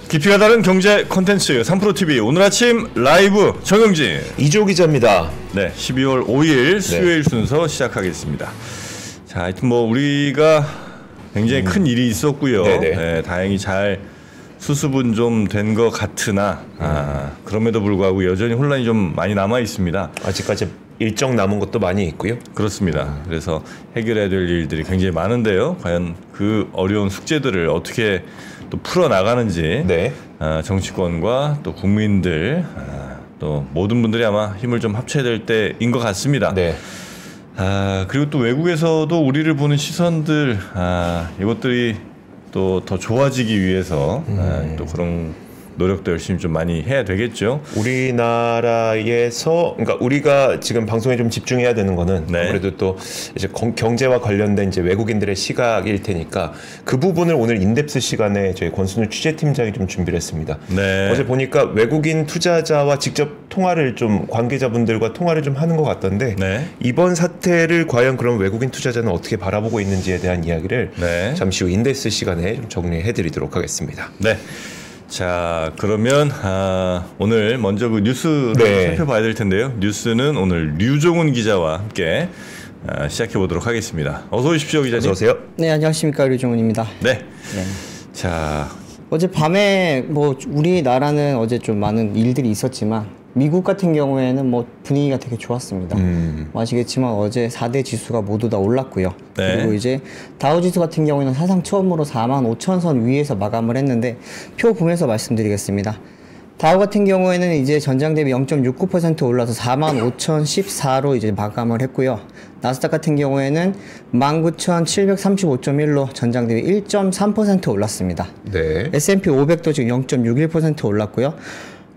깊이가 다른 경제 콘텐츠 3프로TV 오늘 아침 라이브 정영진 이조 기자입니다. 네, 12월 5일 수요일 순서 시작하겠습니다. 자, 하여튼 뭐 우리가 굉장히 큰 일이 있었고요. 네, 다행히 잘 수습은 좀 된 것 같으나 그럼에도 불구하고 여전히 혼란이 좀 많이 남아 있습니다. 아직까지 일정 남은 것도 많이 있고요. 그렇습니다. 그래서 해결해야 될 일들이 굉장히 많은데요. 과연 그 어려운 숙제들을 어떻게 또 풀어 나가는지 정치권과 또 국민들 또 모든 분들이 아마 힘을 좀 합쳐야 될 때인 것 같습니다. 그리고 또 외국에서도 우리를 보는 시선들 이것들이 또 더 좋아지기 위해서 또 그런 노력도 열심히 좀 많이 해야 되겠죠. 우리나라에서 그러니까 우리가 지금 방송에 좀 집중해야 되는 거는 아무래도 또 이제 경제와 관련된 이제 외국인들의 시각일 테니까 그 부분을 오늘 인덱스 시간에 저희 권순우 취재팀장이 좀 준비를 했습니다. 어제 보니까 외국인 투자자와 직접 통화를 좀 관계자분들과 통화를 좀 하는 것 같던데 이번 사태를 과연 그런 외국인 투자자는 어떻게 바라보고 있는지에 대한 이야기를 잠시 후 인덱스 시간에 좀 정리해드리도록 하겠습니다. 자, 그러면 오늘 먼저 그 뉴스를 살펴봐야 될 텐데요. 뉴스는 오늘 류종훈 기자와 함께 시작해 보도록 하겠습니다. 어서 오십시오, 기자님. 어서 오세요. 네, 안녕하십니까, 류종훈입니다. 자, 어젯밤에 뭐 우리나라는 어제 좀 많은 일들이 있었지만 미국 같은 경우에는 뭐 분위기가 되게 좋았습니다. 아시겠지만 어제 4대 지수가 모두 다 올랐고요. 그리고 이제 다우지수 같은 경우에는 사상 처음으로 45,000선 위에서 마감을 했는데 표 보면서 말씀드리겠습니다. 다우 같은 경우에는 이제 전장 대비 0.69% 올라서 45,014로 이제 마감을 했고요. 나스닥 같은 경우에는 19,735.1로 전장 대비 1.3% 올랐습니다. S&P 500도 지금 0.61% 올랐고요.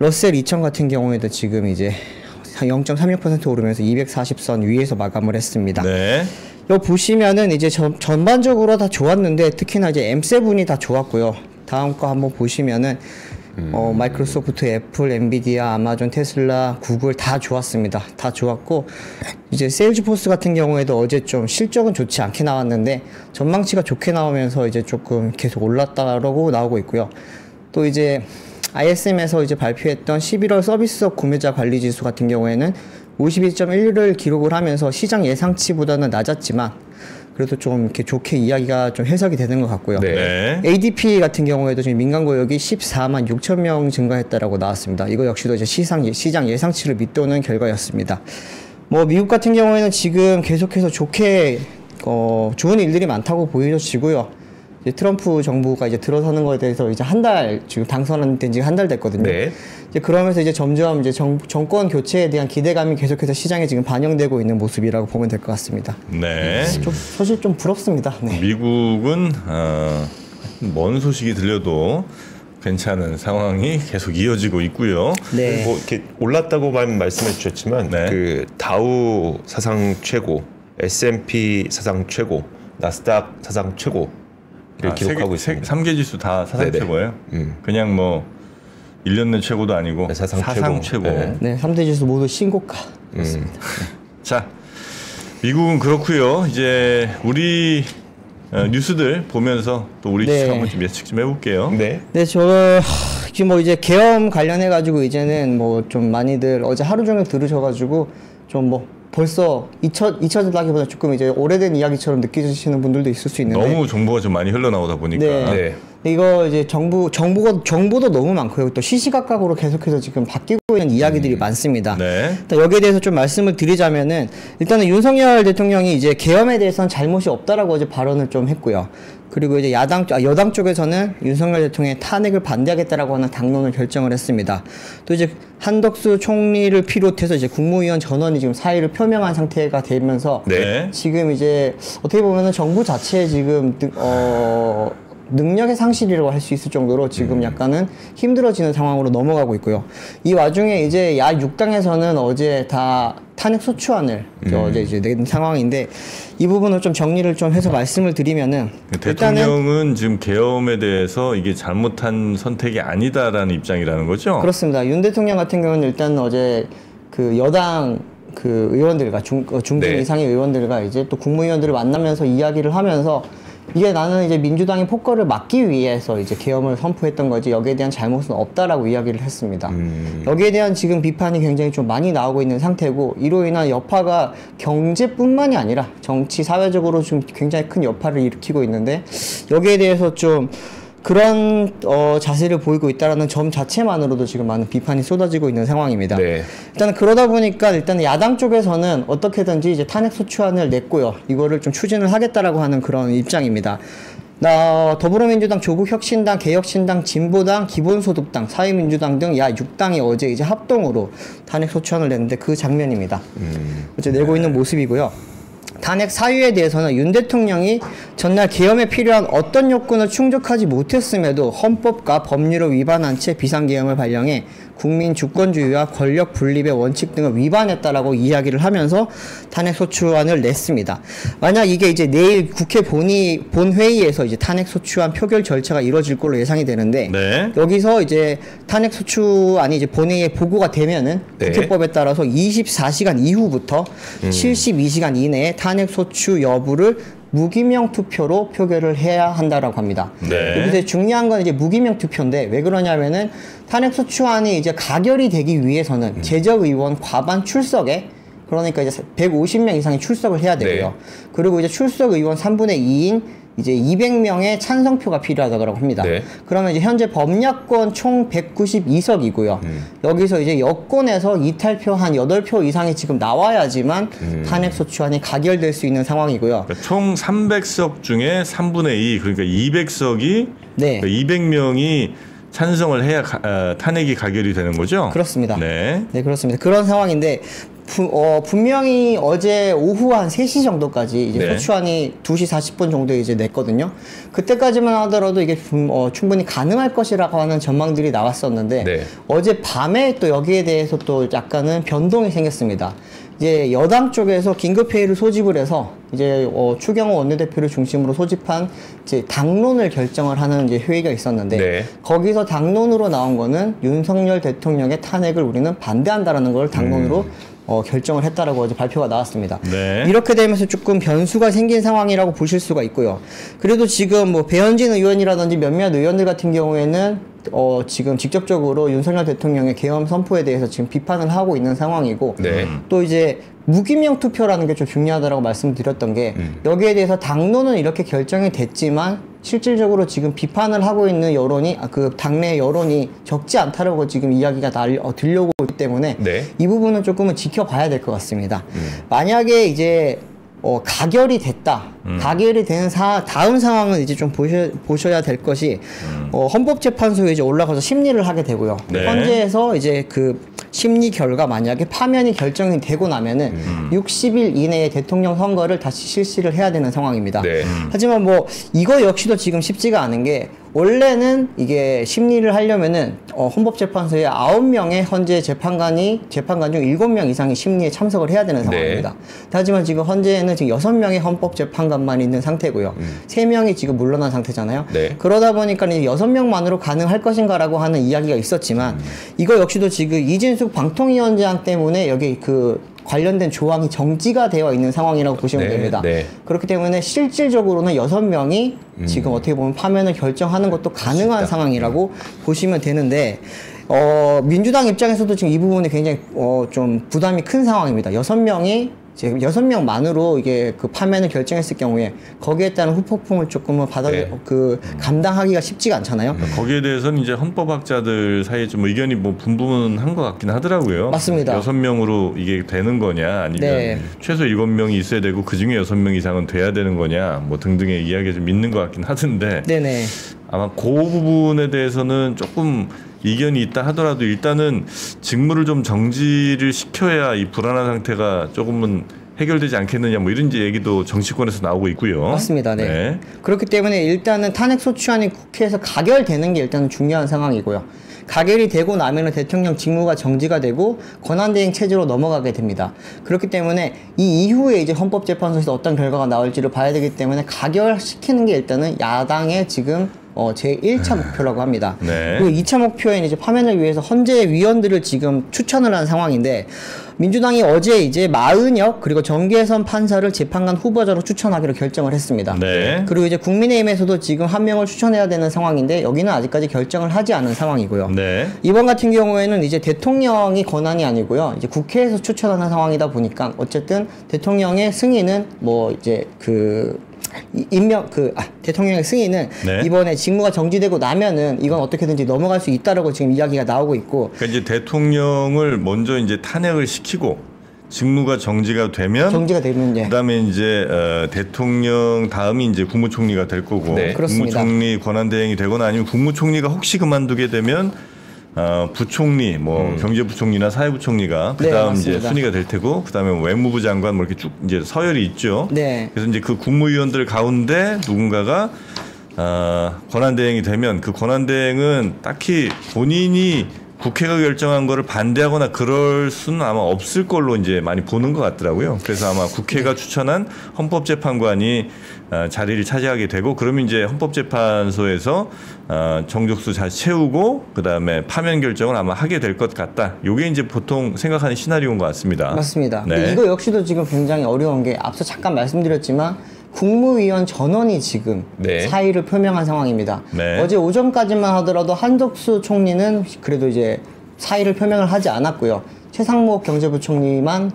러셀 2000 같은 경우에도 지금 이제 0.36% 오르면서 240선 위에서 마감을 했습니다. 여기 보시면은 이제 전반적으로 다 좋았는데 특히나 이제 M7이 다 좋았고요. 다음 거 한번 보시면은 마이크로소프트, 애플, 엔비디아, 아마존, 테슬라, 구글 다 좋았습니다. 다 좋았고 이제 세일즈포스 같은 경우에도 어제 좀 실적은 좋지 않게 나왔는데 전망치가 좋게 나오면서 이제 조금 계속 올랐다라고 나오고 있고요. 또 이제 ISM에서 이제 발표했던 11월 서비스업 구매자 관리 지수 같은 경우에는 52.1을 기록을 하면서 시장 예상치보다는 낮았지만 그래도 좀 이렇게 좋게 이야기가 좀 해석이 되는 것 같고요. ADP 같은 경우에도 지금 민간 고용이 14만 6천 명 증가했다라고 나왔습니다. 이거 역시도 이제 시장 예상치를 밑도는 결과였습니다. 뭐 미국 같은 경우에는 지금 계속해서 좋게 좋은 일들이 많다고 보여지고요. 이제 트럼프 정부가 이제 들어서는 거에 대해서 이제 한 달 지금 당선된 지 한 달 됐거든요. 이제 그러면서 이제 점점 이제 정권 교체에 대한 기대감이 계속해서 시장에 지금 반영되고 있는 모습이라고 보면 될 것 같습니다. 사실 좀 부럽습니다. 미국은 먼 소식이 들려도 괜찮은 상황이 계속 이어지고 있고요. 뭐 이렇게 올랐다고만 말씀해 주셨지만 그 다우 사상 최고, S&P 사상 최고, 나스닥 사상 최고 기록하고 있습니다. 3개 지수 다 사상 최고예요. 그냥 뭐 1년 내 최고도 아니고 사상 최고. 3대 지수 모두 신고가. 자, 미국은 그렇고요. 이제 우리 뉴스들 보면서 또 우리 시청 한번 좀 예측 좀 해볼게요. 저 지금 뭐 이제 계엄 관련해 가지고 이제는 뭐 좀 많이들 어제 하루 종일 들으셔가지고 좀 뭐 벌써 잊혀졌다기보다 조금 이제 오래된 이야기처럼 느끼시는 분들도 있을 수 있는데 너무 정보가 좀 많이 흘러나오다 보니까 이거 이제 정보도 너무 많고요. 또 시시각각으로 계속해서 지금 바뀌고 있는 이야기들이 많습니다. 일단 여기에 대해서 좀 말씀을 드리자면은 일단은 윤석열 대통령이 이제 계엄에 대해서는 잘못이 없다라고 어제 발언을 좀 했고요. 그리고 이제 여당 쪽에서는 윤석열 대통령의 탄핵을 반대하겠다라고 하는 당론을 결정을 했습니다. 또 이제 한덕수 총리를 비롯해서 이제 국무위원 전원이 지금 사의를 표명한 상태가 되면서 지금 이제 어떻게 보면은 정부 자체에 지금 능력의 상실이라고 할 수 있을 정도로 지금 약간은 힘들어지는 상황으로 넘어가고 있고요. 이 와중에 이제 야 6당에서는 어제 다 탄핵 소추안을 어제 이제 낸 상황인데 이 부분을 좀 정리를 좀 해서 말씀을 드리면은 대통령은 지금 계엄에 대해서 이게 잘못한 선택이 아니다라는 입장이라는 거죠? 그렇습니다. 윤 대통령 같은 경우는 일단 어제 그 여당 그 의원들과 중진 이상의 의원들과 이제 또 국무위원들을 만나면서 이야기를 하면서 이게 나는 이제 민주당이 폭거를 막기 위해서 이제 계엄을 선포했던 거지 여기에 대한 잘못은 없다라고 이야기를 했습니다. 여기에 대한 지금 비판이 굉장히 좀 많이 나오고 있는 상태고 이로 인한 여파가 경제뿐만이 아니라 정치, 사회적으로 좀 굉장히 큰 여파를 일으키고 있는데 여기에 대해서 좀 그런 자세를 보이고 있다는 점 자체만으로도 지금 많은 비판이 쏟아지고 있는 상황입니다. 네. 일단 그러다 보니까 일단 야당 쪽에서는 어떻게든지 이제 탄핵 소추안을 냈고요. 이거를 좀 추진을 하겠다라고 하는 그런 입장입니다. 더불어민주당, 조국혁신당, 개혁신당, 진보당, 기본소득당, 사회민주당 등 야 6당이 어제 이제 합동으로 탄핵 소추안을 냈는데 그 장면입니다. 어제 내고 있는 모습이고요. 탄핵 사유에 대해서는 윤 대통령이 전날 계엄에 필요한 어떤 요건을 충족하지 못했음에도 헌법과 법률을 위반한 채 비상계엄을 발령해 국민 주권주의와 권력 분립의 원칙 등을 위반했다라고 이야기를 하면서 탄핵 소추안을 냈습니다. 만약 이게 이제 내일 국회 본회의에서 이제 탄핵 소추안 표결 절차가 이루어질 걸로 예상이 되는데 네. 여기서 이제 탄핵 소추안이 이제 본회의에 보고가 되면은 네. 국회법에 따라서 24시간 이후부터 72시간 이내에 탄핵 소추 여부를 무기명 투표로 표결을 해야 한다라고 합니다. 네. 여기서 중요한 건 이제 무기명 투표인데 왜 그러냐면은 탄핵 소추안이 이제 가결이 되기 위해서는 제적 의원 과반 출석에 그러니까 이제 150명 이상이 출석을 해야 되고요. 네. 그리고 이제 출석 의원 3분의 2인 이제 200명의 찬성표가 필요하다고 합니다. 네. 그러면 이제 현재 법야권 총 192석이고요. 여기서 이제 여권에서 이탈표 한 8표 이상이 지금 나와야지만 탄핵 소추안이 가결될 수 있는 상황이고요. 그러니까 총 300석 중에 3분의 2 그러니까 200석이 네. 그러니까 200명이 찬성을 해야 탄핵이 가결이 되는 거죠? 그렇습니다. 네, 네 그렇습니다. 그런 상황인데 분명히 어제 오후 한 3시 정도까지 이제 네. 소추안이 2시 40분 정도에 이제 냈거든요. 그때까지만 하더라도 이게 충분히 가능할 것이라고 하는 전망들이 나왔었는데 네. 어제 밤에 또 여기에 대해서 또 약간은 변동이 생겼습니다. 이제 여당 쪽에서 긴급회의를 소집을 해서 이제 추경호 원내대표를 중심으로 소집한 이제 당론을 결정을 하는 이제 회의가 있었는데 네. 거기서 당론으로 나온 거는 윤석열 대통령의 탄핵을 우리는 반대한다라는 걸 당론으로 결정을 했다라고 어제 발표가 나왔습니다. 네. 이렇게 되면서 조금 변수가 생긴 상황이라고 보실 수가 있고요. 그래도 지금 뭐 배현진 의원이라든지 몇몇 의원들 같은 경우에는 지금 직접적으로 윤석열 대통령의 계엄 선포에 대해서 지금 비판을 하고 있는 상황이고 네. 또 이제 무기명 투표라는 게 좀 중요하다고 말씀드렸던 게 여기에 대해서 당론은 이렇게 결정이 됐지만 실질적으로 지금 비판을 하고 있는 여론이 그 당내 여론이 적지 않다라고 지금 이야기가 들려오고 있기 때문에 네. 이 부분은 조금은 지켜봐야 될 것 같습니다. 만약에 이제 가결이 됐다. 가결이 된 다음 상황은 이제 좀 보셔야 될 것이 헌법재판소에 이제 올라가서 심리를 하게 되고요. 네. 헌재에서 이제 그 심리 결과 만약에 파면이 결정이 되고 나면은 60일 이내에 대통령 선거를 다시 실시를 해야 되는 상황입니다. 네. 하지만 뭐 이거 역시도 지금 쉽지가 않은 게 원래는 이게 심리를 하려면은 헌법재판소에 9명의 헌재 재판관 중 7명 이상이 심리에 참석을 해야 되는 상황입니다. 네. 하지만 지금 헌재에는 지금 6명의 헌법재판관만 있는 상태고요. 3명이 지금 물러난 상태잖아요. 네. 그러다 보니까 이제 6명만으로 가능할 것인가라고 하는 이야기가 있었지만 이거 역시도 지금 이진숙 방통위원장 때문에 여기 그 관련된 조항이 정지가 되어 있는 상황이라고 보시면 네, 됩니다. 네. 그렇기 때문에 실질적으로는 6명이 지금 어떻게 보면 파면을 결정하는 것도 가능한 그렇습니다. 상황이라고 보시면 되는데 민주당 입장에서도 지금 이 부분이 굉장히 좀 부담이 큰 상황입니다. 6명이 지금 6명만으로 이게 그 파면을 결정했을 경우에 거기에 따른 후폭풍을 조금은 감당하기가 쉽지가 않잖아요. 거기에 대해서는 이제 헌법학자들 사이에 좀 의견이 뭐 분분한 것 같긴 하더라고요. 맞습니다. 6명으로 이게 되는 거냐 아니면 네. 최소 7명이 있어야 되고 그 중에 6명 이상은 돼야 되는 거냐 뭐 등등의 이야기가 좀 있는 것 같긴 하던데 네네. 아마 그 부분에 대해서는 조금 이견이 있다 하더라도 일단은 직무를 좀 정지를 시켜야 이 불안한 상태가 조금은 해결되지 않겠느냐 뭐 이런 얘기도 정치권에서 나오고 있고요. 맞습니다. 네. 네. 그렇기 때문에 일단은 탄핵 소추안이 국회에서 가결되는 게 일단은 중요한 상황이고요. 가결이 되고 나면은 대통령 직무가 정지가 되고 권한대행 체제로 넘어가게 됩니다. 그렇기 때문에 이 이후에 이제 헌법재판소에서 어떤 결과가 나올지를 봐야 되기 때문에 가결시키는 게 일단은 야당의 지금 제1차 목표라고 합니다. 네. 그리고 2차 목표에는 이제 파면을 위해서 헌재 위원들을 지금 추천을 한 상황인데 민주당이 어제 이제 마은혁 그리고 정계선 판사를 재판관 후보자로 추천하기로 결정을 했습니다. 네. 그리고 이제 국민의힘에서도 지금 한 명을 추천해야 되는 상황인데 여기는 아직까지 결정을 하지 않은 상황이고요. 네. 이번 같은 경우에는 이제 대통령이 권한이 아니고요. 이제 국회에서 추천하는 상황이다 보니까 어쨌든 대통령의 승인은 뭐 이제 대통령의 승인은 네. 이번에 직무가 정지되고 나면은 이건 어떻게든지 넘어갈 수 있다라고 지금 이야기가 나오고 있고. 그러니까 이제 대통령을 먼저 이제 탄핵을 시키고 직무가 정지가 되면 예. 그다음에 이제 대통령 다음이 이제 국무총리가 될 거고 네. 그렇습니다. 국무총리 권한대행이 되거나 아니면 국무총리가 혹시 그만두게 되면 부총리, 뭐 경제부총리나 사회부총리가 그다음 네, 이제 순위가 될 테고 그다음에 외무부 장관 뭐 이렇게 쭉 이제 서열이 있죠. 네. 그래서 이제 그 국무위원들 가운데 누군가가 권한대행이 되면 그 권한대행은 딱히 본인이 국회가 결정한 거를 반대하거나 그럴 수는 아마 없을 걸로 이제 많이 보는 것 같더라고요. 그래서 아마 국회가 추천한 헌법재판관이 자리를 차지하게 되고 그러면 이제 헌법재판소에서 정족수 잘 채우고 그다음에 파면 결정을 아마 하게 될 것 같다. 이게 이제 보통 생각하는 시나리오인 것 같습니다. 맞습니다. 네. 근데 이거 역시도 지금 굉장히 어려운 게 앞서 잠깐 말씀드렸지만 국무위원 전원이 지금 네. 사의를 표명한 상황입니다. 네. 어제 오전까지만 하더라도 한덕수 총리는 그래도 이제 사의를 표명을 하지 않았고요. 최상목 경제부총리만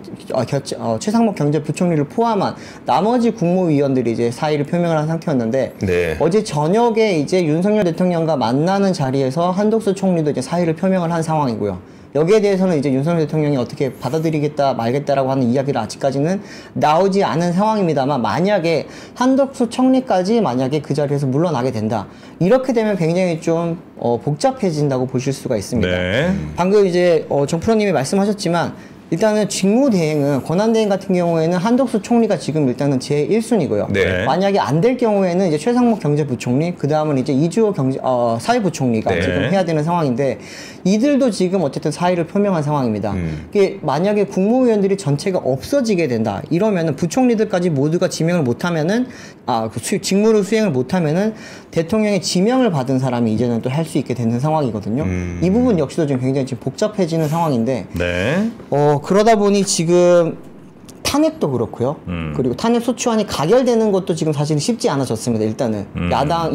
최상목 경제부총리를 포함한 나머지 국무위원들이 이제 사의를 표명을 한 상태였는데 네. 어제 저녁에 이제 윤석열 대통령과 만나는 자리에서 한덕수 총리도 이제 사의를 표명을 한 상황이고요. 여기에 대해서는 이제 윤석열 대통령이 어떻게 받아들이겠다 말겠다라고 하는 이야기를 아직까지는 나오지 않은 상황입니다만 만약에 한덕수 총리까지 만약에 그 자리에서 물러나게 된다. 이렇게 되면 굉장히 좀 복잡해진다고 보실 수가 있습니다. 네. 방금 이제 정프로님이 말씀하셨지만 일단은 직무대행은 권한대행 같은 경우에는 한덕수 총리가 지금 일단은 제1순위고요. 네. 만약에 안 될 경우에는 이제 최상목 경제부총리, 그 다음은 이제 이주호 사회부총리가 네. 지금 해야 되는 상황인데 이들도 지금 어쨌든 사의를 표명한 상황입니다. 이게 만약에 국무위원들이 전체가 없어지게 된다. 이러면은 부총리들까지 모두가 지명을 못하면은 직무를 수행을 못하면은 대통령의 지명을 받은 사람이 이제는 또 할 수 있게 되는 상황이거든요. 이 부분 역시도 지금 굉장히 지금 복잡해지는 상황인데. 네. 그러다 보니 지금 탄핵도 그렇고요. 그리고 탄핵 소추안이 가결되는 것도 지금 사실 쉽지 않아졌습니다. 일단은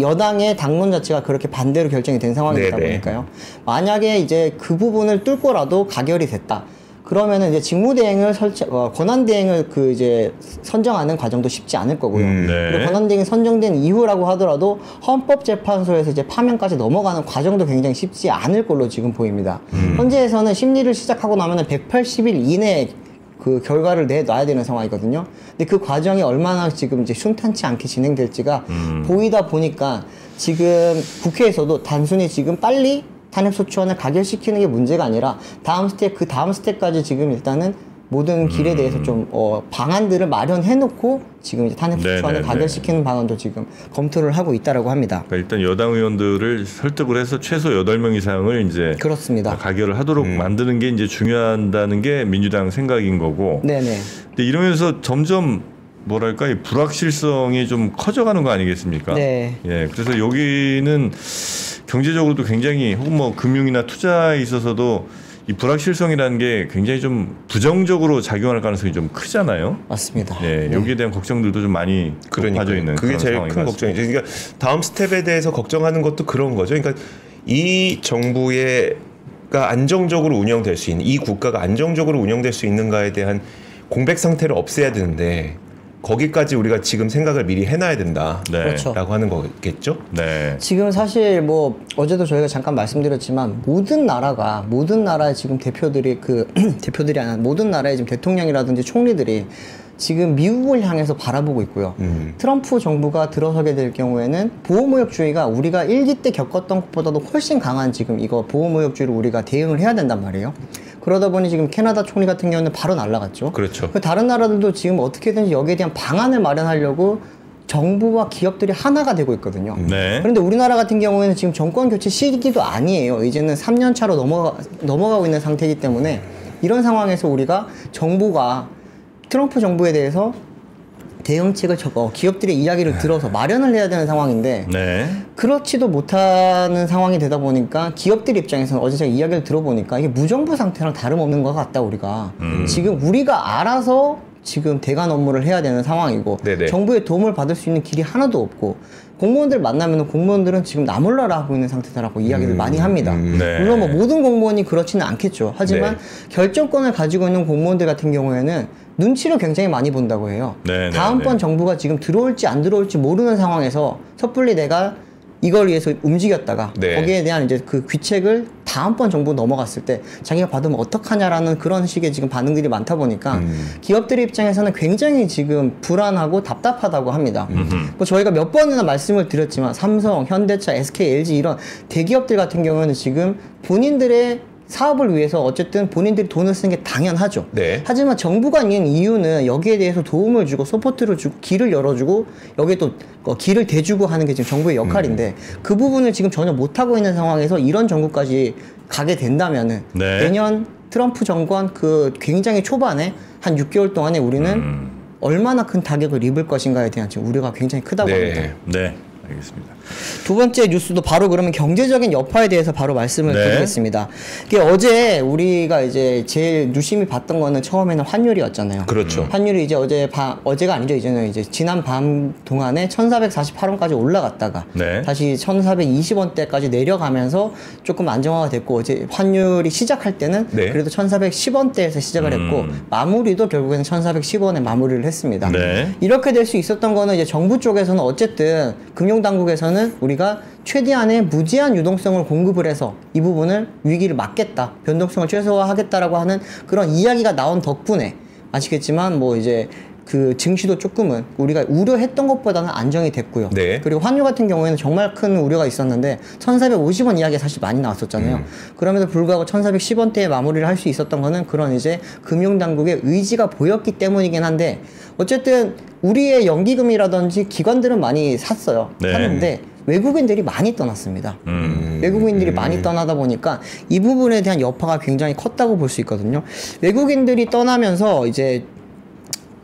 여당의 당론 자체가 그렇게 반대로 결정이 된 상황이다 네네. 보니까요. 만약에 이제 그 부분을 뚫고라도 가결이 됐다. 그러면은 이제 직무대행을 권한대행을 이제 선정하는 과정도 쉽지 않을 거고요. 네. 그리고 권한대행이 선정된 이후라고 하더라도 헌법재판소에서 이제 파면까지 넘어가는 과정도 굉장히 쉽지 않을 걸로 지금 보입니다. 현재에서는 심리를 시작하고 나면은 180일 이내에 그 결과를 내놔야 되는 상황이거든요. 근데 그 과정이 얼마나 지금 이제 순탄치 않게 진행될지가 보이다 보니까 지금 국회에서도 단순히 지금 빨리 탄핵소추안을 가결시키는 게 문제가 아니라 그 다음 스텝까지 지금 일단은 모든 길에 대해서 좀 방안들을 마련해놓고 지금 이제 탄핵소추안을 가결시키는 방안도 지금 검토를 하고 있다라고 합니다. 그러니까 일단 여당 의원들을 설득을 해서 최소 8명 이상을 이제 그렇습니다. 가결을 하도록 만드는 게 이제 중요하다는 게 민주당 생각인 거고. 네네. 근데 이러면서 점점 뭐랄까 이 불확실성이 좀 커져가는 거 아니겠습니까? 네. 예, 그래서 여기는 경제적으로도 굉장히 혹은 뭐 금융이나 투자에 있어서도 이 불확실성이라는 게 굉장히 좀 부정적으로 작용할 가능성이 좀 크잖아요. 맞습니다. 예, 네. 여기에 대한 걱정들도 좀 많이 높아져 있는 그게 그런 제일 상황인 큰 것 같습니다. 걱정이죠. 그러니까 다음 스텝에 대해서 걱정하는 것도 그런 거죠. 그러니까 이 정부가 안정적으로 운영될 수 있는 이 국가가 안정적으로 운영될 수 있는가에 대한 공백 상태를 없애야 되는데 거기까지 우리가 지금 생각을 미리 해놔야 된다라고 네. 그렇죠. 하는 거겠죠. 네. 지금 사실 뭐 어제도 저희가 잠깐 말씀드렸지만 모든 나라의 지금 대표들이 대표들이 아니라 모든 나라의 지금 대통령이라든지 총리들이 지금 미국을 향해서 바라보고 있고요. 트럼프 정부가 들어서게 될 경우에는 보호무역주의가 우리가 1기 때 겪었던 것보다도 훨씬 강한 지금 이거 보호무역주의를 우리가 대응을 해야 된단 말이에요. 그러다 보니 지금 캐나다 총리 같은 경우는 바로 날아갔죠. 그렇죠. 다른 나라들도 지금 어떻게든지 여기에 대한 방안을 마련하려고 정부와 기업들이 하나가 되고 있거든요. 네. 그런데 우리나라 같은 경우에는 지금 정권 교체 시기도 아니에요. 이제는 3년 차로 넘어가고 있는 상태이기 때문에 이런 상황에서 우리가 트럼프 정부에 대해서 대응책을 기업들의 이야기를 들어서 마련을 해야 되는 상황인데 네. 그렇지도 못하는 상황이 되다 보니까 기업들 입장에서는 어제 제가 이야기를 들어보니까 이게 무정부 상태랑 다름없는 것 같다 우리가 지금 우리가 알아서 지금 대관 업무를 해야 되는 상황이고 네네. 정부의 도움을 받을 수 있는 길이 하나도 없고 공무원들 만나면 공무원들은 지금 나몰라라 하고 있는 상태다라고 이야기를 많이 합니다. 네. 물론 뭐 모든 공무원이 그렇지는 않겠죠. 하지만 결정권을 가지고 있는 공무원들 같은 경우에는 눈치를 굉장히 많이 본다고 해요. 다음번 정부가 지금 들어올지 안 들어올지 모르는 상황에서 섣불리 내가 이걸 위해서 움직였다가 거기에 대한 이제 그 귀책을 다음번 정부 넘어갔을 때 자기가 받으면 어떡하냐라는 그런 식의 지금 반응들이 많다 보니까 기업들의 입장에서는 굉장히 지금 불안하고 답답하다고 합니다. 뭐 저희가 몇 번이나 말씀을 드렸지만 삼성, 현대차, SK, LG 이런 대기업들 같은 경우는 지금 본인들의 사업을 위해서 어쨌든 본인들이 돈을 쓰는 게 당연하죠. 하지만 정부가 있는 이유는 여기에 대해서 도움을 주고 서포트를 주고 길을 열어주고 여기에 또 길을 대주고 하는 게 지금 정부의 역할인데 그 부분을 지금 전혀 못하고 있는 상황에서 이런 정부까지 가게 된다면은 내년 트럼프 정권 그 굉장히 초반에 한 6개월 동안에 우리는 얼마나 큰 타격을 입을 것인가에 대한 지금 우려가 굉장히 크다고 합니다. 네. 알겠습니다. 두 번째 뉴스도 바로 그러면 경제적인 여파에 대해서 바로 말씀을 드리겠습니다. 이게 어제 우리가 이제 제일 유심히 봤던 거는 처음에는 환율이었잖아요. 그렇죠. 환율이 이제 어제가 아니죠. 이제는 이제 지난 밤 동안에 1,448원까지 올라갔다가 다시 1,420원대까지 내려가면서 조금 안정화가 됐고 어제 환율이 시작할 때는 그래도 1,410원대에서 시작을 했고 마무리도 결국에는 1,410원에 마무리를 했습니다. 이렇게 될 수 있었던 거는 이제 정부 쪽에서는 어쨌든 금융당국에서는 우리가 최대한의 무제한 유동성을 공급을 해서 이 부분을 위기를 막겠다, 변동성을 최소화하겠다라고 하는 그런 이야기가 나온 덕분에 아시겠지만 뭐 이제 그 증시도 조금은 우리가 우려했던 것보다는 안정이 됐고요. 그리고 환율 같은 경우에는 정말 큰 우려가 있었는데 1,450원 이야기가 사실 많이 나왔었잖아요. 그럼에도 불구하고 1,410원대에 마무리를 할 수 있었던 거는 그런 이제 금융당국의 의지가 보였기 때문이긴 한데 어쨌든 우리의 연기금이라든지 기관들은 많이 샀어요. 샀는데 외국인들이 많이 떠났습니다. 외국인들이 많이 떠나다 보니까 이 부분에 대한 여파가 굉장히 컸다고 볼 수 있거든요. 외국인들이 떠나면서 이제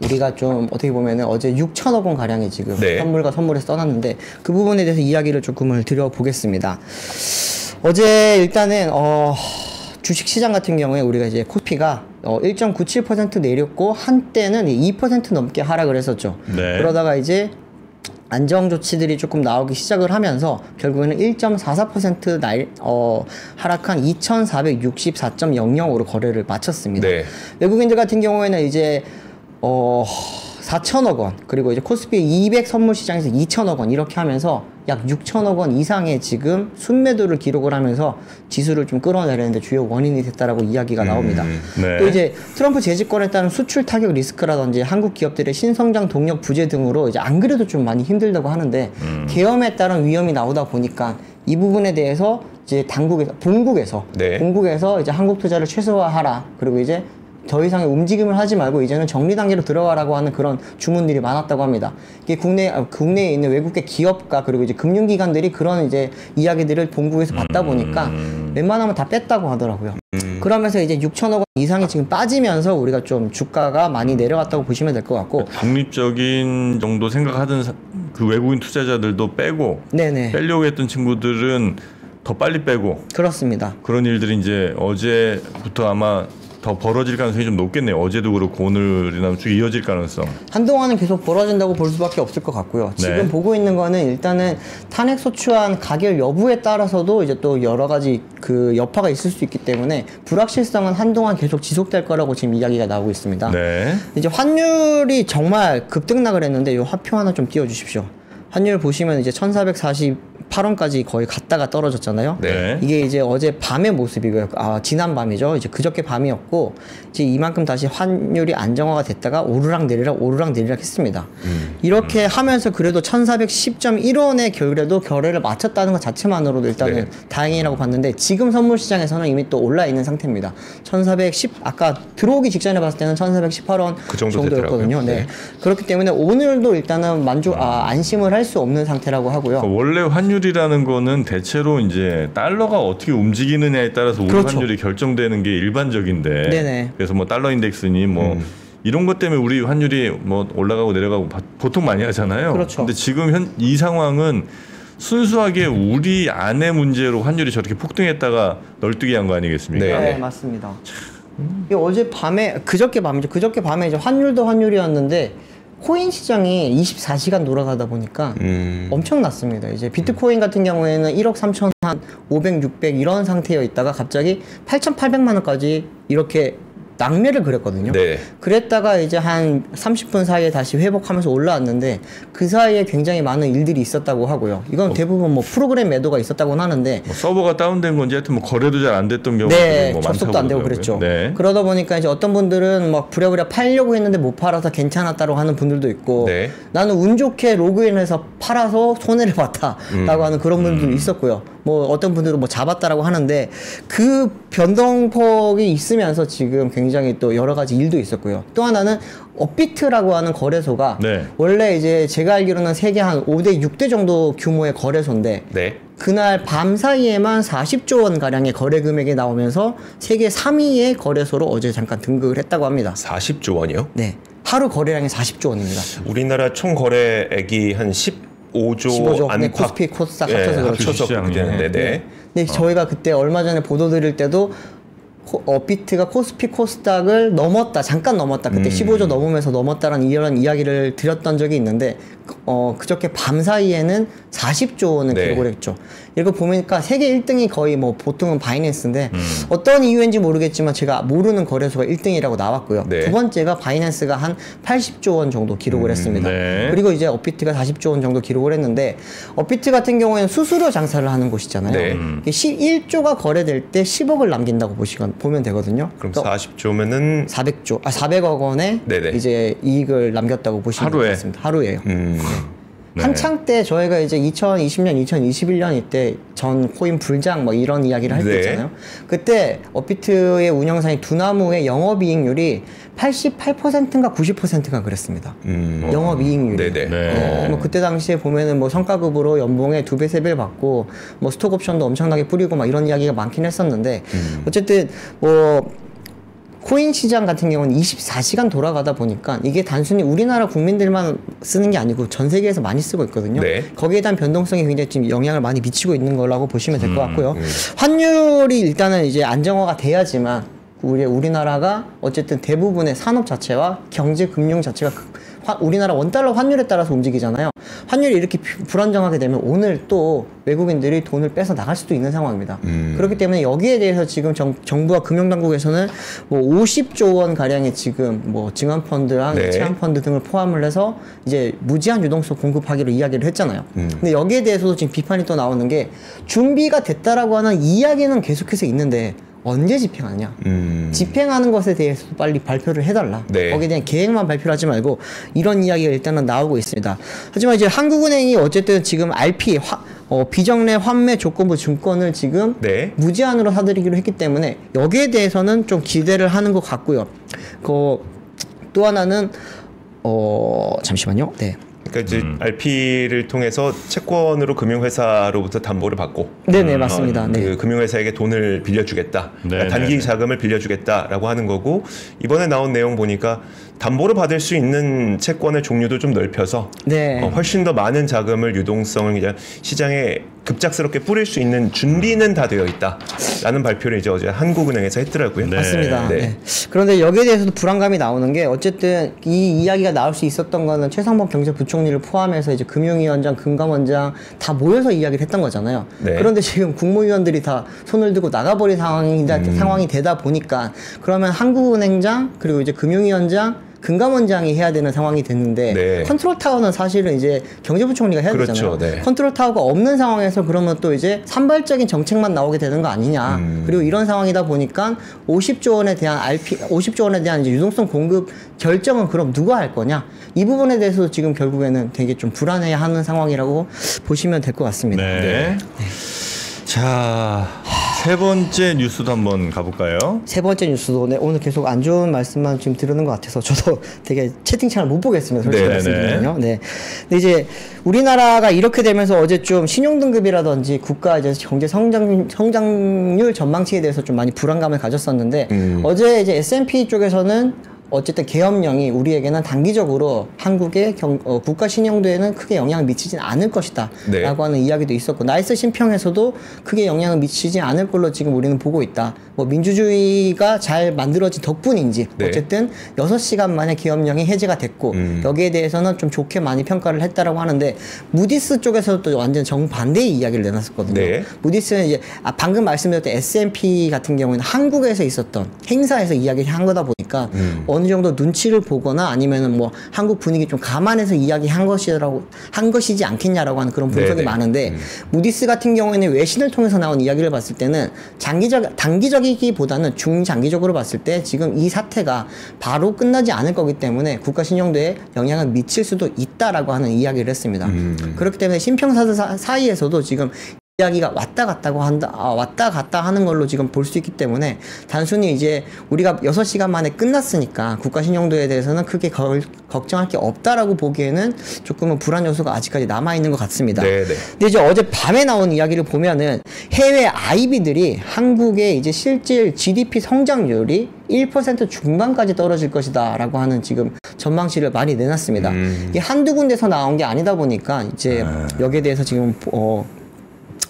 우리가 좀 어떻게 보면은 어제 6천억 원 가량이 지금 선물과 선물에서 떠났는데 그 부분에 대해서 이야기를 조금을 드려보겠습니다. 어제 일단은 주식시장 같은 경우에 우리가 이제 코스피가 1.97% 내렸고 한때는 2% 넘게 하락을 했었죠. 그러다가 이제 안정 조치들이 조금 나오기 시작을 하면서 결국에는 1.44% 하락한 2,464.00으로 거래를 마쳤습니다. 외국인들 같은 경우에는 이제 4천억 원 그리고 이제 코스피 200 선물 시장에서 2천억 원 이렇게 하면서 약 6천억 원 이상의 지금 순매도를 기록을 하면서 지수를 좀 끌어내리는데 주요 원인이 됐다라고 이야기가 나옵니다. 또 이제 트럼프 재집권에 따른 수출 타격 리스크라든지 한국 기업들의 신성장 동력 부재 등으로 이제 안 그래도 좀 많이 힘들다고 하는데 계엄에 따른 위험이 나오다 보니까 이 부분에 대해서 이제 본국에서 이제 한국 투자를 최소화하라 그리고 이제 더 이상의 움직임을 하지 말고 이제는 정리 단계로 들어가라고 하는 그런 주문들이 많았다고 합니다. 이게 국내에 있는 외국계 기업가 그리고 이제 금융기관들이 그런 이제 이야기들을 본국에서 받다 보니까 웬만하면 다 뺐다고 하더라고요. 그러면서 이제 6천억 원 이상이 지금 빠지면서 우리가 좀 주가가 많이 내려갔다고 보시면 될 것 같고 독립적인 정도 생각하던 그 외국인 투자자들도 빼고 빼려고 했던 친구들은 더 빨리 빼고 그렇습니다. 그런 일들이 이제 어제부터 아마 더 벌어질 가능성이 좀 높겠네요. 어제도 그렇고 오늘이나 쭉 이어질 가능성. 한동안은 계속 벌어진다고 볼 수밖에 없을 것 같고요. 지금 보고 있는 거는 일단은 탄핵소추안 가결 여부에 따라서도 이제 또 여러 가지 그 여파가 있을 수 있기 때문에 불확실성은 한동안 계속 지속될 거라고 지금 이야기가 나오고 있습니다. 이제 환율이 정말 급등락을 했는데 이 화표 하나 좀 띄워주십시오. 환율 보시면 이제 1,448원까지 거의 갔다가 떨어졌잖아요. 이게 이제 어제 밤의 모습이고요. 지난 밤이죠. 이제 그저께 밤이었고 이제 이만큼 다시 환율이 안정화가 됐다가 오르락 내리락 했습니다. 이렇게 하면서 그래도 1,410.1원의 그래도 거래를 마쳤다는 것 자체만으로도 일단은 다행이라고 봤는데 지금 선물 시장에서는 이미 또 올라 있는 상태입니다. 1,410 아까 들어오기 직전에 봤을 때는 1,418원 그 정도였거든요. 그렇기 때문에 오늘도 일단은 안심을 할 수 없는 상태라고 하고요. 원래 환율이라는 거는 대체로 이제 달러가 어떻게 움직이느냐에 따라서 우리 환율이 결정되는 게 일반적인데 그래서 뭐 달러 인덱스니 뭐 이런 것 때문에 우리 환율이 뭐 올라가고 내려가고 보통 많이 하잖아요. 그렇죠. 근데 지금 이 상황은 순수하게 우리 안의 문제로 환율이 저렇게 폭등했다가 널뛰기 한 거 아니겠습니까? 네, 맞습니다. 이게 어제 밤에 그저께 밤에 이제 환율도 환율이었는데 코인 시장이 24시간 돌아가다 보니까 엄청났습니다. 이제 비트코인 같은 경우에는 1억 3천 한 500, 600 이런 상태여 있다가 갑자기 8,800만 원까지 이렇게 낙뢰를 그렸거든요. 네. 그랬다가 이제 한 30분 사이에 다시 회복하면서 올라왔는데 그 사이에 굉장히 많은 일들이 있었다고 하고요. 이건 대부분 뭐 프로그램 매도가 있었다고는 하는데 뭐 서버가 다운된 건지 하여튼 뭐 거래도 잘 안 됐던 경우가 네, 뭐 접속도 안 되고 그러더라고요. 그랬죠. 네. 그러다 보니까 이제 어떤 분들은 막 부랴부랴 팔려고 했는데 못 팔아서 괜찮았다고 하는 분들도 있고 네. 나는 운 좋게 로그인해서 팔아서 손해를 봤다라고 하는 그런 분들도 있었고요. 뭐 어떤 분들은 뭐 잡았다라고 하는데 그 변동폭이 있으면서 지금 굉장히 또 여러 가지 일도 있었고요. 또 하나는 업비트라고 하는 거래소가 네. 원래 이제 제가 알기로는 세계 한 5대 6대 정도 규모의 거래소인데 네. 그날 밤 사이에만 40조 원 가량의 거래 금액이 나오면서 세계 3위의 거래소로 어제 잠깐 등극을 했다고 합니다. 40조 원이요? 네, 하루 거래량이 40조 원입니다. 우리나라 총 거래액이 한 15조 네, 코스피, 코스닥 예, 합쳐서 그렇죠. 합쳐서 그렇게 되는데, 네. 근데 저희가 그때 얼마 전에 보도 드릴 때도 업비트가 코스피 코스닥을 넘었다, 잠깐 넘었다, 그때 15조 넘으면서 넘었다라는 이런 이야기를 드렸던 적이 있는데 그저께 밤 사이에는 40조 원을 네. 기록을 했죠. 이거 보니까 세계 1등이 거의 뭐 보통은 바이낸스인데 어떤 이유인지 모르겠지만 제가 모르는 거래소가 1등이라고 나왔고요. 네. 두 번째가 바이낸스가 한 80조 원 정도 기록을 했습니다. 네. 그리고 이제 업비트가 40조 원 정도 기록을 했는데 업비트 같은 경우에는 수수료 장사를 하는 곳이잖아요. 네. 11조가 거래될 때 10억을 남긴다고 보면 되거든요. 그럼 그러니까 40조면은 400억 원의 네네. 이제 이익을 남겼다고 보시면 하루에? 되겠습니다. 하루에요. 네. 한창 때 저희가 이제 2020년, 2021년 이때 전 코인 불장 뭐 이런 이야기를 할 때 네. 있잖아요. 그때 업비트의 운영사인 두나무의 영업이익률이 88%인가 90%인가 그랬습니다. 영업이익률이. 네네. 네. 뭐 그때 당시에 보면은 뭐 성과급으로 연봉에 2배, 3배를 받고 뭐 스톡 옵션도 엄청나게 뿌리고 막 이런 이야기가 많긴 했었는데 어쨌든 뭐 코인 시장 같은 경우는 24시간 돌아가다 보니까 이게 단순히 우리나라 국민들만 쓰는 게 아니고 전 세계에서 많이 쓰고 있거든요. 네. 거기에 대한 변동성이 굉장히 지금 영향을 많이 미치고 있는 거라고 보시면 될 것 같고요. 환율이 일단은 이제 안정화가 돼야지만 우리나라가 어쨌든 대부분의 산업 자체와 경제 금융 자체가 우리나라 원달러 환율에 따라서 움직이잖아요. 환율이 이렇게 불안정하게 되면 오늘 또 외국인들이 돈을 빼서 나갈 수도 있는 상황입니다. 그렇기 때문에 여기에 대해서 지금 정부와 금융당국에서는 뭐 50조 원 가량의 지금 뭐 증환펀드랑 네. 채권펀드 등을 포함을 해서 이제 무제한 유동성 공급하기로 이야기를 했잖아요. 근데 여기에 대해서도 지금 비판이 또 나오는 게 준비가 됐다라고 하는 이야기는 계속해서 있는데 언제 집행하냐? 집행하는 것에 대해서도 빨리 발표를 해달라. 네. 거기에 대한 계획만 발표를 하지 말고 이런 이야기가 일단은 나오고 있습니다. 하지만 이제 한국은행이 어쨌든 지금 RP 비정례 환매 조건부 증권을 지금 네. 무제한으로 사들이기로 했기 때문에 여기에 대해서는 좀 기대를 하는 것 같고요. 또 하나는 잠시만요. 네. 그러니까 이제 RP를 통해서 채권으로 금융회사로부터 담보를 받고 네네 맞습니다. 네. 그 금융회사에게 돈을 빌려주겠다. 그러니까 네, 단기 네, 네. 자금을 빌려주겠다라고 하는 거고 이번에 나온 내용 보니까 담보를 받을 수 있는 채권의 종류도 좀 넓혀서 네. 훨씬 더 많은 자금을 유동성을 그냥 시장에 급작스럽게 뿌릴 수 있는 준비는 다 되어 있다라는 발표를 이제 어제 한국은행에서 했더라고요. 네. 맞습니다. 네. 네. 그런데 여기에 대해서도 불안감이 나오는 게 어쨌든 이 이야기가 나올 수 있었던 거는 최상범 경제부총리를 포함해서 이제 금융위원장, 금감원장 다 모여서 이야기를 했던 거잖아요. 네. 그런데 지금 국무위원들이 다 손을 들고 나가버린 상황이 되다 보니까 그러면 한국은행장 그리고 이제 금융위원장 금감원장이 해야 되는 상황이 됐는데 네. 컨트롤 타워는 사실은 이제 경제부총리가 해야 그렇죠. 되잖아요. 네. 컨트롤 타워가 없는 상황에서 그러면 또 이제 산발적인 정책만 나오게 되는 거 아니냐. 그리고 이런 상황이다 보니까 50조 원에 대한 50조 원에 대한 이제 유동성 공급 결정은 그럼 누가 할 거냐. 이 부분에 대해서 지금 결국에는 되게 좀 불안해하는 상황이라고 보시면 될 것 같습니다. 네. 자, 세 번째 뉴스도 한번 가볼까요? 세 번째 뉴스도 오늘 계속 안 좋은 말씀만 지금 들으는 것 같아서 저도 되게 채팅창을 못 보겠습니다. 솔직히 네네네. 말씀드리면요. 네. 근데 이제 우리나라가 이렇게 되면서 어제 좀 신용등급이라든지 국가 이제 경제 성장률 전망치에 대해서 좀 많이 불안감을 가졌었는데 어제 이제 S&P 쪽에서는 어쨌든 계엄령이 우리에게는 단기적으로 한국의 국가 신용도에는 크게 영향을 미치진 않을 것이다 네. 라고 하는 이야기도 있었고, 나이스 심평에서도 크게 영향을 미치지 않을 걸로 지금 우리는 보고 있다. 뭐 민주주의가 잘 만들어진 덕분인지 네. 어쨌든 6시간 만에 계엄령이 해제가 됐고 여기에 대해서는 좀 좋게 많이 평가를 했다라고 하는데, 무디스 쪽에서도 또 완전 정반대의 이야기를 내놨었거든요. 네. 무디스는 이제 방금 말씀드렸던 S&P 같은 경우에는 한국에서 있었던 행사에서 이야기를 한 거다 보니까 어느 정도 눈치를 보거나 아니면은 뭐 한국 분위기 좀 감안해서 이야기한 것이지 않겠냐라고 하는 그런 분석이 많은데, 무디스 같은 경우에는 외신을 통해서 나온 이야기를 봤을 때는 단기적이기보다는 중장기적으로 봤을 때 지금 이 사태가 바로 끝나지 않을 거기 때문에 국가 신용도에 영향을 미칠 수도 있다라고 하는 이야기를 했습니다. 그렇기 때문에 신평사들 사이에서도 지금 이야기가 왔다 갔다 하는 걸로 지금 볼 수 있기 때문에, 단순히 이제 우리가 6시간 만에 끝났으니까 국가 신용도에 대해서는 크게 걱정할 게 없다라고 보기에는 조금은 불안 요소가 아직까지 남아있는 것 같습니다. 네네. 근데 이제 어제 밤에 나온 이야기를 보면은 해외 IB들이 한국의 이제 실질 GDP 성장률이 1% 중반까지 떨어질 것이다 라고 하는 지금 전망치를 많이 내놨습니다. 이게 한두 군데서 나온 게 아니다 보니까 이제 여기에 대해서 지금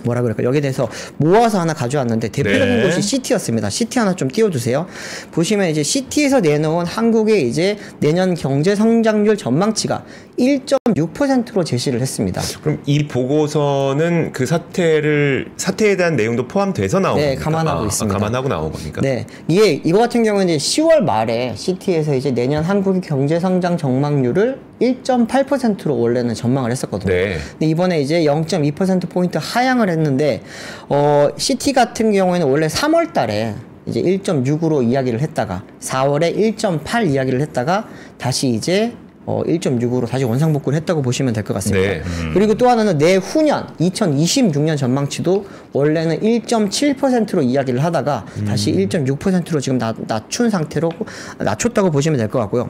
뭐라 그럴까, 여기에 대해서 모아서 하나 가져왔는데, 대표적인 곳이 CT였습니다. CT 하나 좀 띄워주세요. 보시면 이제 CT에서 내놓은 한국의 이제 내년 경제 성장률 전망치가 1.6%로 제시를 했습니다. 그럼 이 보고서는 그 사태에 대한 내용도 포함돼서 나온 겁니까? 감안하고 있습니다. 감안하고 나온 겁니까? 네, 이거 같은 경우는 이제 10월 말에 CT에서 이제 내년 한국의 경제 성장 전망률을 1.8%로 원래는 전망을 했었거든요. 네. 근데 이번에 이제 0.2% 포인트 하향을 했는데, CT 같은 경우에는 원래 3월 달에 이제 1.6으로 이야기를 했다가 4월에 1.8 이야기를 했다가 다시 이제 1.6으로 다시 원상복구를 했다고 보시면 될 것 같습니다. 네. 그리고 또 하나는 내후년 2026년 전망치도 원래는 1.7%로 이야기를 하다가 다시 1.6%로 지금 낮췄다고 보시면 될 것 같고요.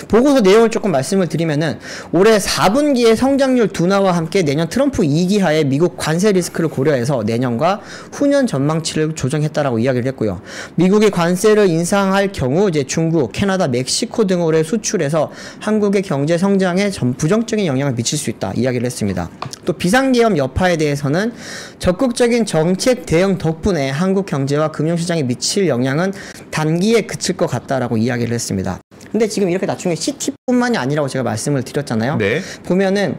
보고서 내용을 조금 말씀을 드리면은, 올해 4분기의 성장률 둔화와 함께 내년 트럼프 2기 하에 미국 관세 리스크를 고려해서 내년과 후년 전망치를 조정했다라고 이야기를 했고요. 미국이 관세를 인상할 경우 이제 중국, 캐나다, 멕시코 등으로의 수출에서 한국의 경제 성장에 부정적인 영향을 미칠 수 있다 이야기를 했습니다. 또 비상계엄 여파에 대해서는 적극적인 정책 대응 덕분에 한국 경제와 금융시장에 미칠 영향은 단기에 그칠 것 같다라고 이야기를 했습니다. 근데 지금 이렇게 낮춘 게 CT뿐만이 아니라고 제가 말씀을 드렸잖아요. 네. 보면은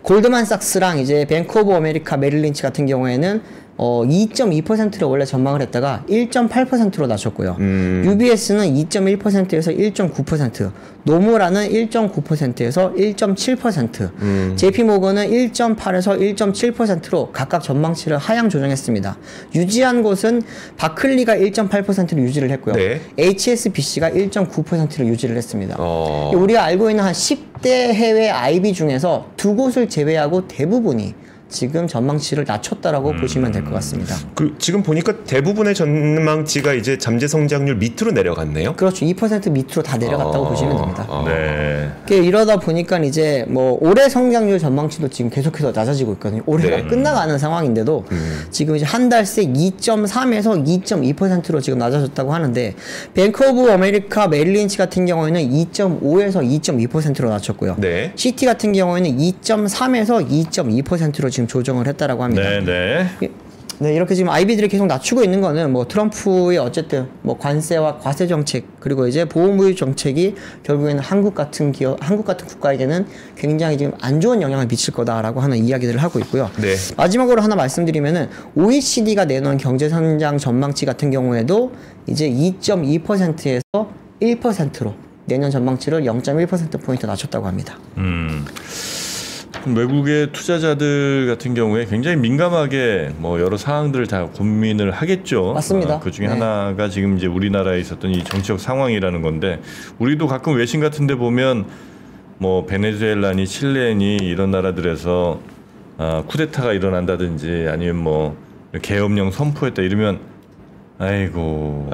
골드만삭스랑 이제 뱅크 오브 아메리카 메릴린치 같은 경우에는 2.2%를 원래 전망을 했다가 1.8%로 낮췄고요. UBS는 2.1%에서 1.9%, 노무라는 1.9%에서 1.7%, JP모건은 1.8에서 1.7%로 각각 전망치를 하향 조정했습니다. 유지한 곳은 바클리가 1.8%를 유지를 했고요. 네. HSBC가 1.9%를 유지를 했습니다. 우리가 알고 있는 한 10대 해외 IB 중에서 2곳을 제외하고 대부분이 지금 전망치를 낮췄다라고 보시면 될 것 같습니다. 지금 보니까 대부분의 전망치가 이제 잠재 성장률 밑으로 내려갔네요. 그렇죠. 2% 밑으로 다 내려갔다고 보시면 됩니다. 네. 이러다 보니까 이제 뭐 올해 성장률 전망치도 지금 계속해서 낮아지고 있거든요. 올해가 끝나가는 상황인데도 지금 이제 한 달 새 2.3에서 2.2%로 지금 낮아졌다고 하는데, 뱅크 오브 아메리카 메릴린치 같은 경우에는 2.5에서 2.2%로 낮췄고요. 네. CT 같은 경우에는 2.3에서 2.2%로 지금 조정을 했다라고 합니다. 네, 이렇게 지금 IB들이 계속 낮추고 있는 거는 뭐 트럼프의 어쨌든 뭐 관세와 과세 정책, 그리고 이제 보호무역 정책이 결국에는 한국 같은 국가에게는 굉장히 지금 안 좋은 영향을 미칠 거다라고 하는 이야기들을 하고 있고요. 네. 마지막으로 하나 말씀드리면은 OECD가 내놓은 경제 성장 전망치 같은 경우에도 이제 2.2%에서 1%로 내년 전망치를 0.1% 포인트 낮췄다고 합니다. 외국의 투자자들 같은 경우에 굉장히 민감하게 뭐 여러 사항들을 다 고민을 하겠죠. 맞습니다. 그 중에 하나가 지금 이제 우리나라에 있었던 이 정치적 상황이라는 건데, 우리도 가끔 외신 같은 데 보면 뭐 베네수엘라니 칠레니 이런 나라들에서 쿠데타가 일어난다든지 아니면 뭐 계엄령 선포했다 이러면 아이고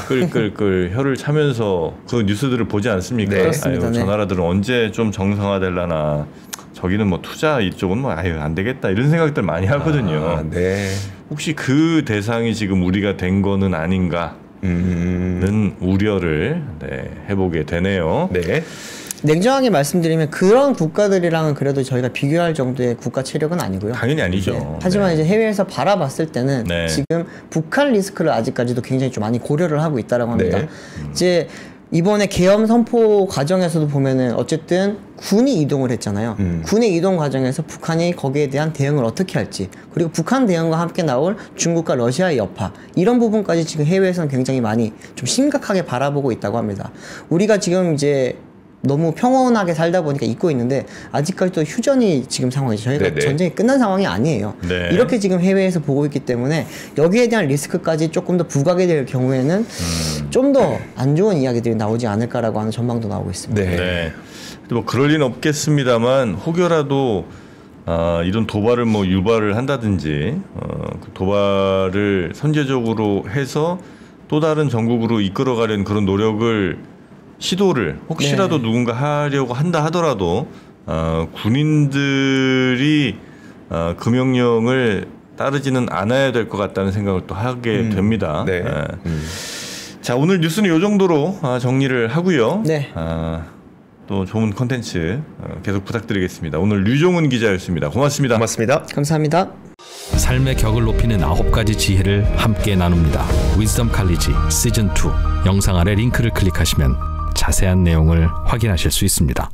끌끌끌 혀를 차면서 그 뉴스들을 보지 않습니까? 네, 그렇습니다. 저 나라들은 언제 좀 정상화될라나, 저기는 뭐 투자 이쪽은 뭐 안 되겠다 이런 생각들 많이 하거든요. 네. 혹시 그 대상이 지금 우리가 된 거는 아닌가? 우려를 해보게 되네요. 네. 냉정하게 말씀드리면 그런 국가들이랑은 그래도 저희가 비교할 정도의 국가 체력은 아니고요. 당연히 아니죠. 네. 하지만 이제 해외에서 바라봤을 때는 지금 북한 리스크를 아직까지도 굉장히 좀 많이 고려를 하고 있다라고 합니다. 이제 이번에 계엄 선포 과정에서도 보면은 어쨌든 군이 이동을 했잖아요. 군의 이동 과정에서 북한이 거기에 대한 대응을 어떻게 할지, 그리고 북한 대응과 함께 나올 중국과 러시아의 여파, 이런 부분까지 지금 해외에서는 굉장히 많이 좀 심각하게 바라보고 있다고 합니다. 우리가 지금 이제 너무 평온하게 살다 보니까 잊고 있는데 아직까지도 휴전이 지금 상황이죠. 저희가 전쟁이 끝난 상황이 아니에요. 이렇게 지금 해외에서 보고 있기 때문에 여기에 대한 리스크까지 조금 더 부각이 될 경우에는 좀 더 안 좋은 이야기들이 나오지 않을까라고 하는 전망도 나오고 있습니다. 네. 뭐 그럴 리는 없겠습니다만 혹여라도 이런 도발을 뭐 유발을 한다든지 그 도발을 선제적으로 해서 또 다른 전국으로 이끌어가려는 그런 노력을 시도를 혹시라도 누군가 하려고 한다 하더라도 군인들이 그 명령을 따르지는 않아야 될 것 같다는 생각을 또 하게 됩니다. 자, 오늘 뉴스는 이 정도로 정리를 하고요. 또 좋은 콘텐츠 계속 부탁드리겠습니다. 오늘 류종훈 기자였습니다. 고맙습니다. 고맙습니다. 감사합니다. 삶의 격을 높이는 9가지 지혜를 함께 나눕니다. 위즈덤 칼리지 시즌 2 영상 아래 링크를 클릭하시면 자세한 내용을 확인하실 수 있습니다.